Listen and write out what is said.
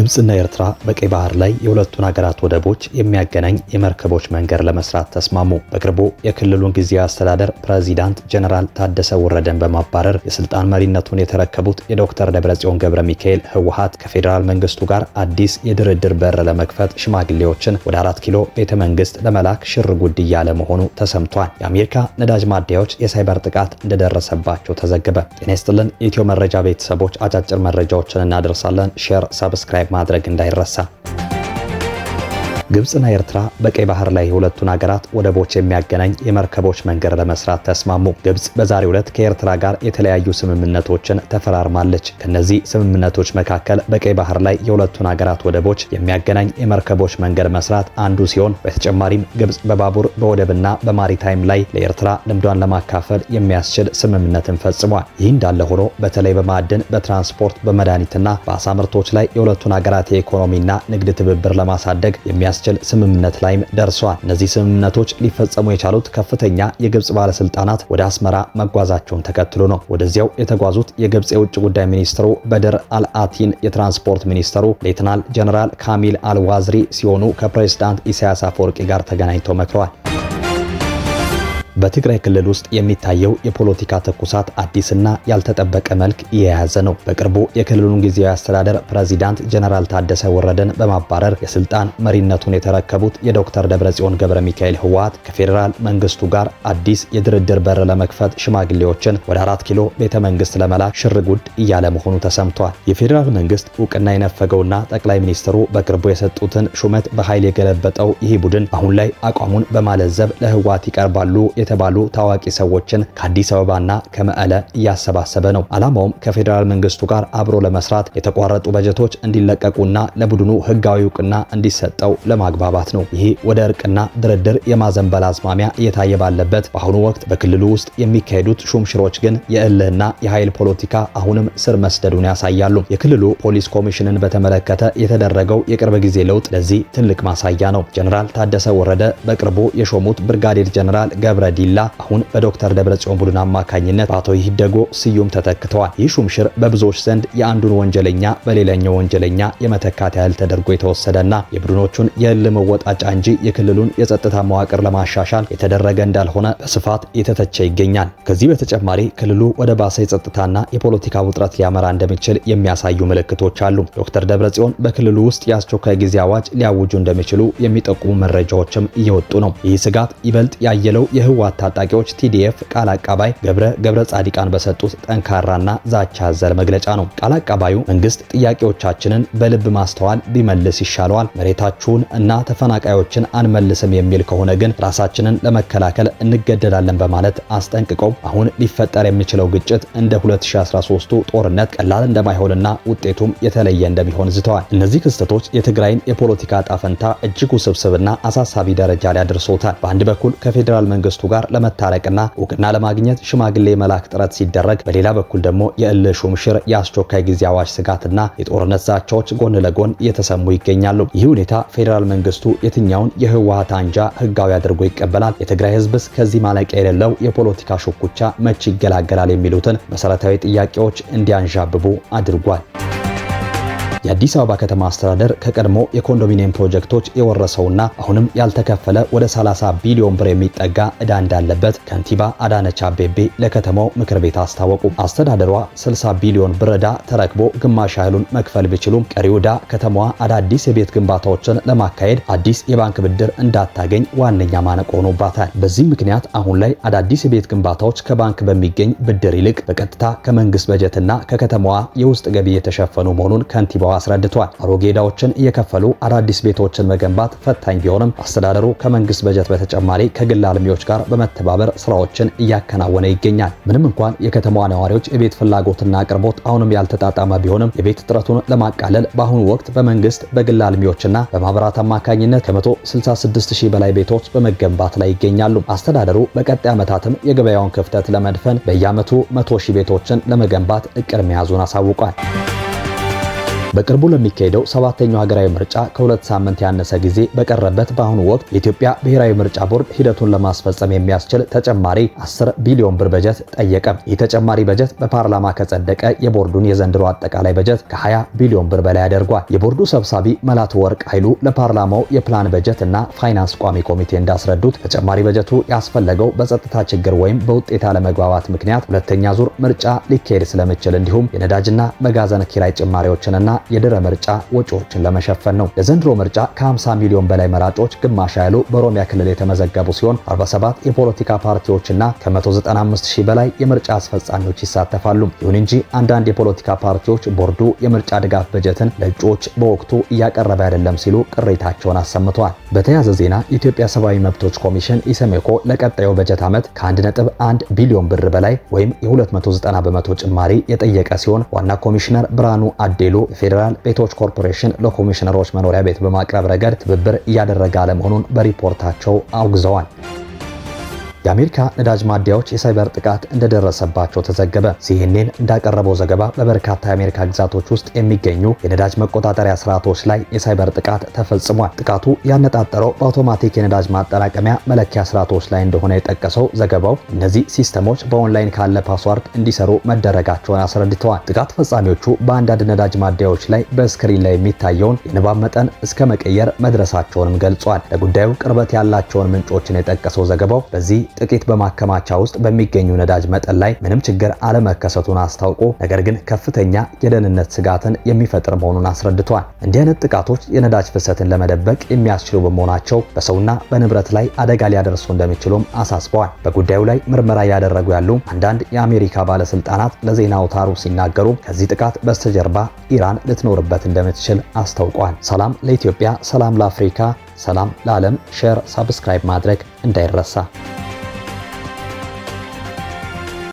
ግብጽና ኤርትራ በቀይ ባህር ላይ የሁለቱን ሀገራት ወደቦች የሚያገናኝ የመርከቦች መንገድ ለመስራት ተስማሙ። በቅርቡ የክልሉን ጊዜያዊ አስተዳደር ፕሬዝዳንት ጀነራል ታደሰ ወረደን በማባረር የስልጣን መሪነቱን የተረከቡት የዶክተር ደብረጽዮን ገብረ ሚካኤል ህወሓት ከፌዴራል መንግስቱ ጋር አዲስ የድርድር በር ለመክፈት ሽማግሌዎችን ወደ 4 ኪሎ ቤተ መንግስት ለመላክ ሽር ጉድ እያለ መሆኑ ተሰምቷል። የአሜሪካ ነዳጅ ማደያዎች የሳይበር ጥቃት እንደደረሰባቸው ተዘገበ። ጤና ይስጥልን የኢትዮ መረጃ ቤተሰቦች፣ አጫጭር መረጃዎችን እናደርሳለን። ሼር፣ ሰብስክራይብ ማድረግ እንዳይረሳ። ግብጽና ኤርትራ በቀይ ባህር ላይ የሁለቱን ሀገራት ወደቦች የሚያገናኝ የመርከቦች መንገድ ለመስራት ተስማሙ። ግብጽ በዛሬው ዕለት ከኤርትራ ጋር የተለያዩ ስምምነቶችን ተፈራርማለች። ከነዚህ ስምምነቶች መካከል በቀይ ባህር ላይ የሁለቱን ሀገራት ወደቦች የሚያገናኝ የመርከቦች መንገድ መስራት አንዱ ሲሆን በተጨማሪም ግብጽ በባቡር በወደብና በማሪታይም ላይ ለኤርትራ ልምዷን ለማካፈል የሚያስችል ስምምነትን ፈጽሟል። ይህ እንዳለ ሆኖ በተለይ በማዕድን፣ በትራንስፖርት፣ በመድኃኒትና በአሳ ምርቶች ላይ የሁለቱን ሀገራት የኢኮኖሚና ንግድ ትብብር ለማሳደግ የሚያስችል ስምምነት ላይም ደርሷል። እነዚህ ስምምነቶች ሊፈጸሙ የቻሉት ከፍተኛ የግብጽ ባለስልጣናት ወደ አስመራ መጓዛቸውን ተከትሎ ነው። ወደዚያው የተጓዙት የግብጽ የውጭ ጉዳይ ሚኒስትሩ በድር አልአቲን፣ የትራንስፖርት ሚኒስትሩ ሌተናል ጀነራል ካሚል አልዋዝሪ ሲሆኑ ከፕሬዝዳንት ኢሳያስ አፈወርቂ ጋር ተገናኝተው መክረዋል። በትግራይ ክልል ውስጥ የሚታየው የፖለቲካ ትኩሳት አዲስና ያልተጠበቀ መልክ የያዘ ነው። በቅርቡ የክልሉን ጊዜያዊ አስተዳደር ፕሬዝዳንት ጀነራል ታደሰ ወረደን በማባረር የስልጣን መሪነቱን የተረከቡት የዶክተር ደብረጽዮን ገብረ ሚካኤል ህወሓት ከፌዴራል መንግስቱ ጋር አዲስ የድርድር በር ለመክፈት ሽማግሌዎችን ወደ 4 ኪሎ ቤተ መንግስት ለመላክ ሽር ጉድ እያለ መሆኑ ተሰምቷል። የፌዴራል መንግስት እውቅና የነፈገውና ጠቅላይ ሚኒስትሩ በቅርቡ የሰጡትን ሹመት በኃይል የገለበጠው ይህ ቡድን አሁን ላይ አቋሙን በማለዘብ ለህወሓት ይቀርባሉ የተባሉ ታዋቂ ሰዎችን ከአዲስ አበባና ከመቀለ እያሰባሰበ ነው። ዓላማውም ከፌዴራል መንግስቱ ጋር አብሮ ለመስራት የተቋረጡ በጀቶች እንዲለቀቁና ለቡድኑ ህጋዊ እውቅና እንዲሰጠው ለማግባባት ነው። ይህ ወደ እርቅና ድርድር የማዘንበል አዝማሚያ እየታየ ባለበት በአሁኑ ወቅት በክልሉ ውስጥ የሚካሄዱት ሹምሽሮች ግን የእልህና የኃይል ፖለቲካ አሁንም ስር መስደዱን ያሳያሉ። የክልሉ ፖሊስ ኮሚሽንን በተመለከተ የተደረገው የቅርብ ጊዜ ለውጥ ለዚህ ትልቅ ማሳያ ነው። ጀነራል ታደሰ ወረደ በቅርቡ የሾሙት ብርጋዴር ጀነራል ገብረ ዲላ አሁን በዶክተር ደብረጽዮን ቡድን አማካኝነት በአቶ ይህደጎ ስዩም ተተክተዋል። ይህ ሹምሽር በብዙዎች ዘንድ የአንዱን ወንጀለኛ በሌላኛው ወንጀለኛ የመተካት ያህል ተደርጎ የተወሰደና የቡድኖቹን የእልህ መወጣጫ እንጂ የክልሉን የጸጥታ መዋቅር ለማሻሻል የተደረገ እንዳልሆነ በስፋት የተተቸ ይገኛል። ከዚህ በተጨማሪ ክልሉ ወደ ባሰ የጸጥታና የፖለቲካ ውጥረት ሊያመራ እንደሚችል የሚያሳዩ ምልክቶች አሉ። ዶክተር ደብረጽዮን በክልሉ ውስጥ የአስቸኳይ ጊዜ አዋጅ ሊያውጁ እንደሚችሉ የሚጠቁሙ መረጃዎችም እየወጡ ነው። ይህ ስጋት ይበልጥ ያየለው የህወሓት ታጣቂዎች ቲዲኤፍ ቃል አቀባይ ገብረ ጻዲቃን በሰጡት ጠንካራና ዛቻ አዘል መግለጫ ነው። ቃል አቀባዩ መንግስት ጥያቄዎቻችንን በልብ ማስተዋል ቢመልስ ይሻለዋል፣ መሬታችሁን እና ተፈናቃዮችን አንመልስም የሚል ከሆነ ግን ራሳችንን ለመከላከል እንገደዳለን በማለት አስጠንቅቀው አሁን ሊፈጠር የሚችለው ግጭት እንደ 2013ቱ ጦርነት ቀላል እንደማይሆንና ውጤቱም የተለየ እንደሚሆን ዝተዋል። እነዚህ ክስተቶች የትግራይን የፖለቲካ ጣፈንታ እጅግ ውስብስብና አሳሳቢ ደረጃ ላይ አድርሰውታል። በአንድ በኩል ከፌዴራል መንግስቱ ጋር ለመታረቅና እውቅና ለማግኘት ሽማግሌ መላክ ጥረት ሲደረግ፣ በሌላ በኩል ደግሞ የእልህ ሹምሽር፣ የአስቸኳይ ጊዜ አዋጅ ስጋትና የጦርነት ዛቻዎች ጎን ለጎን እየተሰሙ ይገኛሉ። ይህ ሁኔታ ፌዴራል መንግስቱ የትኛውን የህወሓት አንጃ ህጋዊ አድርጎ ይቀበላል? የትግራይ ህዝብስ ከዚህ ማለቂያ የሌለው የፖለቲካ ሽኩቻ መቼ ይገላገላል? የሚሉትን መሰረታዊ ጥያቄዎች እንዲያንዣብቡ አድርጓል። የአዲስ አበባ ከተማ አስተዳደር ከቀድሞ የኮንዶሚኒየም ፕሮጀክቶች የወረሰውና አሁንም ያልተከፈለ ወደ 30 ቢሊዮን ብር የሚጠጋ ዕዳ እንዳለበት ከንቲባ አዳነች አቤቤ ለከተማው ምክር ቤት አስታወቁ። አስተዳደሯ 60 ቢሊዮን ብር ዕዳ ተረክቦ ግማሽ ያህሉን መክፈል ቢችሉም ቀሪው ዕዳ ከተማዋ አዳዲስ የቤት ግንባታዎችን ለማካሄድ አዲስ የባንክ ብድር እንዳታገኝ ዋነኛ ማነቆ ሆኖባታል። በዚህ ምክንያት አሁን ላይ አዳዲስ የቤት ግንባታዎች ከባንክ በሚገኝ ብድር ይልቅ በቀጥታ ከመንግስት በጀትና ከከተማዋ የውስጥ ገቢ የተሸፈኑ መሆኑን ከንቲባ አስረድቷል። አሮጌ ዕዳዎችን እየከፈሉ አዳዲስ ቤቶችን መገንባት ፈታኝ ቢሆንም አስተዳደሩ ከመንግስት በጀት በተጨማሪ ከግል አልሚዎች ጋር በመተባበር ስራዎችን እያከናወነ ይገኛል። ምንም እንኳን የከተማዋ ነዋሪዎች የቤት ፍላጎትና አቅርቦት አሁንም ያልተጣጣመ ቢሆንም የቤት እጥረቱን ለማቃለል በአሁኑ ወቅት በመንግስት በግል አልሚዎችና በማህበራት አማካኝነት ከ166 ሺህ በላይ ቤቶች በመገንባት ላይ ይገኛሉ። አስተዳደሩ በቀጣይ ዓመታትም የገበያውን ክፍተት ለመድፈን በየዓመቱ 100 ሺህ ቤቶችን ለመገንባት እቅድ መያዙን አሳውቋል። በቅርቡ ለሚካሄደው 7ኛው ሀገራዊ ምርጫ ከ2 ሳምንት ያነሰ ጊዜ በቀረበት በአሁኑ ወቅት የኢትዮጵያ ብሔራዊ ምርጫ ቦርድ ሂደቱን ለማስፈጸም የሚያስችል ተጨማሪ 10 ቢሊዮን ብር በጀት ጠየቀ። ይህ ተጨማሪ በጀት በፓርላማ ከጸደቀ የቦርዱን የዘንድሮ አጠቃላይ በጀት ከ20 ቢሊዮን ብር በላይ ያደርጓል። የቦርዱ ሰብሳቢ መላቱ ወርቅ ኃይሉ ለፓርላማው የፕላን በጀት እና ፋይናንስ ቋሚ ኮሚቴ እንዳስረዱት ተጨማሪ በጀቱ ያስፈለገው በጸጥታ ችግር ወይም በውጤት አለመግባባት ምክንያት ሁለተኛ ዙር ምርጫ ሊካሄድ ስለሚችል እንዲሁም የነዳጅና መጋዘን ኪራይ ጭማሪዎችንና የድረ ምርጫ ወጪዎችን ለመሸፈን ነው። ለዘንድሮ ምርጫ ከ50 ሚሊዮን በላይ መራጮች ግማሽ ያህሉ በኦሮሚያ ክልል የተመዘገቡ ሲሆን 47 የፖለቲካ ፓርቲዎችና ከ195 ሺህ በላይ የምርጫ አስፈጻሚዎች ይሳተፋሉ። ይሁን እንጂ አንዳንድ የፖለቲካ ፓርቲዎች ቦርዱ የምርጫ ድጋፍ በጀትን ለእጩዎች በወቅቱ እያቀረበ አይደለም ሲሉ ቅሬታቸውን አሰምተዋል። በተያያዘ ዜና የኢትዮጵያ ሰብአዊ መብቶች ኮሚሽን ኢሰመኮ ለቀጣዩ በጀት ዓመት ከ1.1 ቢሊዮን ብር በላይ ወይም የ290 በመቶ ጭማሪ የጠየቀ ሲሆን ዋና ኮሚሽነር ብርሃኑ አዴሎ የፌዴራል ቤቶች ኮርፖሬሽን ለኮሚሽነሮች መኖሪያ ቤት በማቅረብ ረገድ ትብብር እያደረገ አለመሆኑን በሪፖርታቸው አውግዘዋል። የአሜሪካ ነዳጅ ማደያዎች የሳይበር ጥቃት እንደደረሰባቸው ተዘገበ። ሲኤንኤን እንዳቀረበው ዘገባ በበርካታ የአሜሪካ ግዛቶች ውስጥ የሚገኙ የነዳጅ መቆጣጠሪያ ስርዓቶች ላይ የሳይበር ጥቃት ተፈጽሟል። ጥቃቱ ያነጣጠረው በአውቶማቲክ የነዳጅ ማጠራቀሚያ መለኪያ ስርዓቶች ላይ እንደሆነ የጠቀሰው ዘገባው እነዚህ ሲስተሞች በኦንላይን ካለ ፓስዋርድ እንዲሰሩ መደረጋቸውን አስረድተዋል። ጥቃት ፈጻሚዎቹ በአንዳንድ ነዳጅ ማደያዎች ላይ በስክሪን ላይ የሚታየውን የንባብ መጠን እስከ መቀየር መድረሳቸውንም ገልጿል። ለጉዳዩ ቅርበት ያላቸውን ምንጮችን የጠቀሰው ዘገባው በዚህ ጥቂት በማከማቻ ውስጥ በሚገኙ ነዳጅ መጠን ላይ ምንም ችግር አለመከሰቱን አስታውቆ ነገር ግን ከፍተኛ የደህንነት ስጋትን የሚፈጥር መሆኑን አስረድቷል። እንዲህ አይነት ጥቃቶች የነዳጅ ፍሰትን ለመደበቅ የሚያስችሉ በመሆናቸው በሰውና በንብረት ላይ አደጋ ሊያደርሱ እንደሚችሉም አሳስበዋል። በጉዳዩ ላይ ምርመራ እያደረጉ ያሉ አንዳንድ የአሜሪካ ባለስልጣናት ለዜና አውታሩ ሲናገሩ ከዚህ ጥቃት በስተጀርባ ኢራን ልትኖርበት እንደምትችል አስታውቋል። ሰላም ለኢትዮጵያ፣ ሰላም ለአፍሪካ፣ ሰላም ለዓለም። ሼር፣ ሳብስክራይብ ማድረግ እንዳይረሳ።